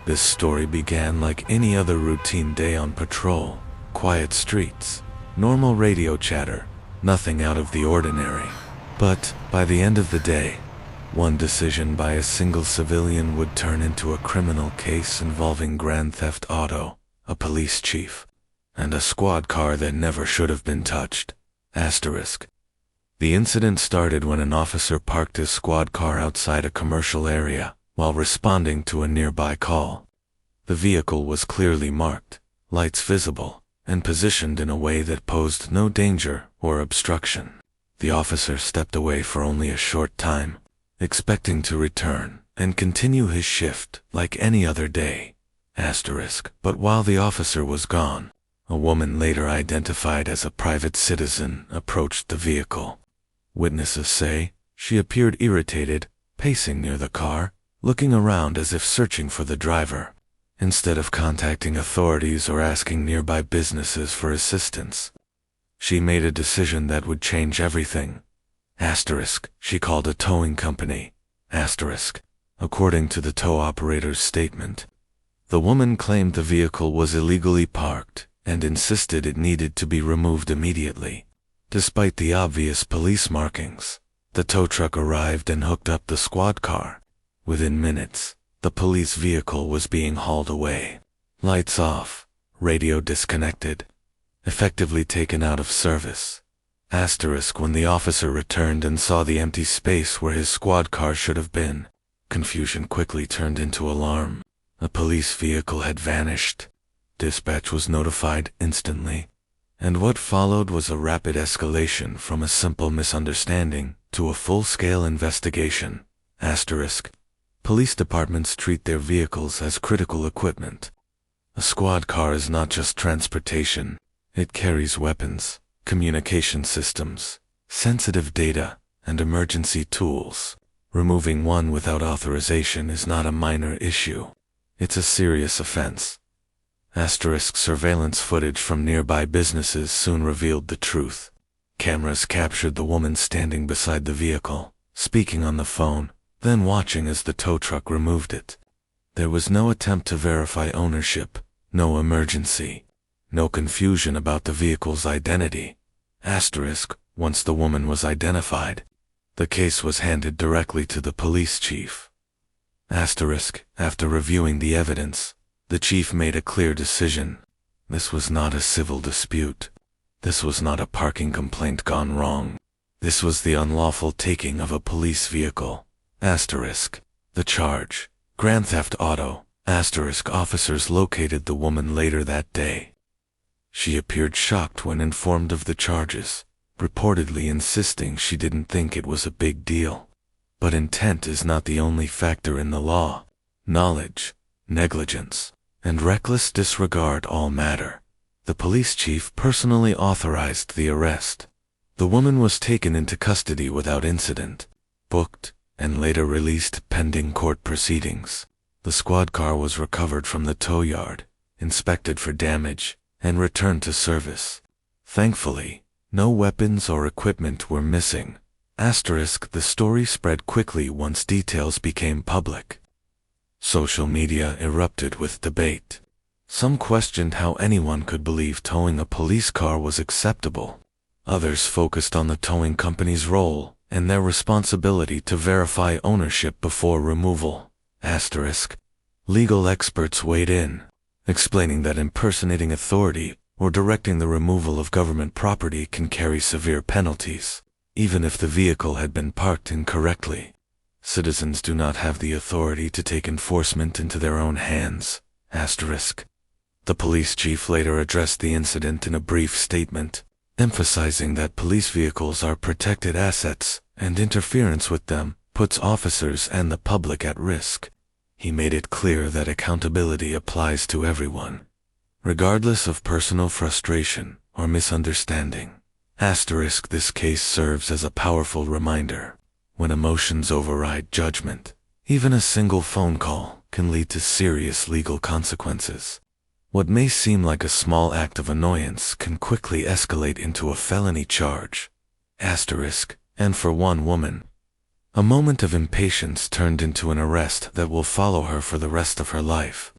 This story began like any other routine day on patrol. Quiet streets, normal radio chatter, nothing out of the ordinary. But by the end of the day, one decision by a single civilian would turn into a criminal case involving grand theft auto, a police chief, and a squad car that never should have been touched. Asterisk. The incident started when an officer parked his squad car outside a commercial area while responding to a nearby call. The vehicle was clearly marked, lights visible, and positioned in a way that posed no danger or obstruction. The officer stepped away for only a short time, expecting to return and continue his shift like any other day. Asterisk. But while the officer was gone, a woman later identified as a private citizen approached the vehicle. Witnesses say she appeared irritated, pacing near the car, looking around as if searching for the driver. Instead of contacting authorities or asking nearby businesses for assistance, she made a decision that would change everything. Asterisk. She called a towing company. Asterisk. According to the tow operator's statement, the woman claimed the vehicle was illegally parked and insisted it needed to be removed immediately. Despite the obvious police markings, the tow truck arrived and hooked up the squad car. Within minutes, the police vehicle was being hauled away. Lights off, radio disconnected, effectively taken out of service. Asterisk. When the officer returned and saw the empty space where his squad car should have been, confusion quickly turned into alarm. A police vehicle had vanished. Dispatch was notified instantly, and what followed was a rapid escalation from a simple misunderstanding to a full-scale investigation. Asterisk. Police departments treat their vehicles as critical equipment. A squad car is not just transportation. It carries weapons, communication systems, sensitive data, and emergency tools. Removing one without authorization is not a minor issue. It's a serious offense. Asterisk. Surveillance footage from nearby businesses soon revealed the truth. Cameras captured the woman standing beside the vehicle, speaking on the phone, then watching as the tow truck removed it. There was no attempt to verify ownership, no emergency, no confusion about the vehicle's identity. Asterisk. Once the woman was identified, the case was handed directly to the police chief. Asterisk. After reviewing the evidence, the chief made a clear decision. This was not a civil dispute. This was not a parking complaint gone wrong. This was the unlawful taking of a police vehicle. Asterisk. The charge: grand theft auto. Asterisk. Officers located the woman later that day. She appeared shocked when informed of the charges, reportedly insisting she didn't think it was a big deal. But intent is not the only factor in the law. Knowledge, negligence, and reckless disregard all matter. The police chief personally authorized the arrest. The woman was taken into custody without incident, booked, and later released pending court proceedings. The squad car was recovered from the tow yard, inspected for damage, and returned to service. Thankfully, no weapons or equipment were missing. Asterisk. The story spread quickly once details became public. Social media erupted with debate. Some questioned how anyone could believe towing a police car was acceptable. Others focused on the towing company's role and their responsibility to verify ownership before removal. Asterisk. Legal experts weighed in, explaining that impersonating authority or directing the removal of government property can carry severe penalties, even if the vehicle had been parked incorrectly. Citizens do not have the authority to take enforcement into their own hands. Asterisk. The police chief later addressed the incident in a brief statement, emphasizing that police vehicles are protected assets and interference with them puts officers and the public at risk. He made it clear that accountability applies to everyone, regardless of personal frustration or misunderstanding. Asterisk. This case serves as a powerful reminder. When emotions override judgment, even a single phone call can lead to serious legal consequences. What may seem like a small act of annoyance can quickly escalate into a felony charge. Asterisk. And for one woman, a moment of impatience turned into an arrest that will follow her for the rest of her life.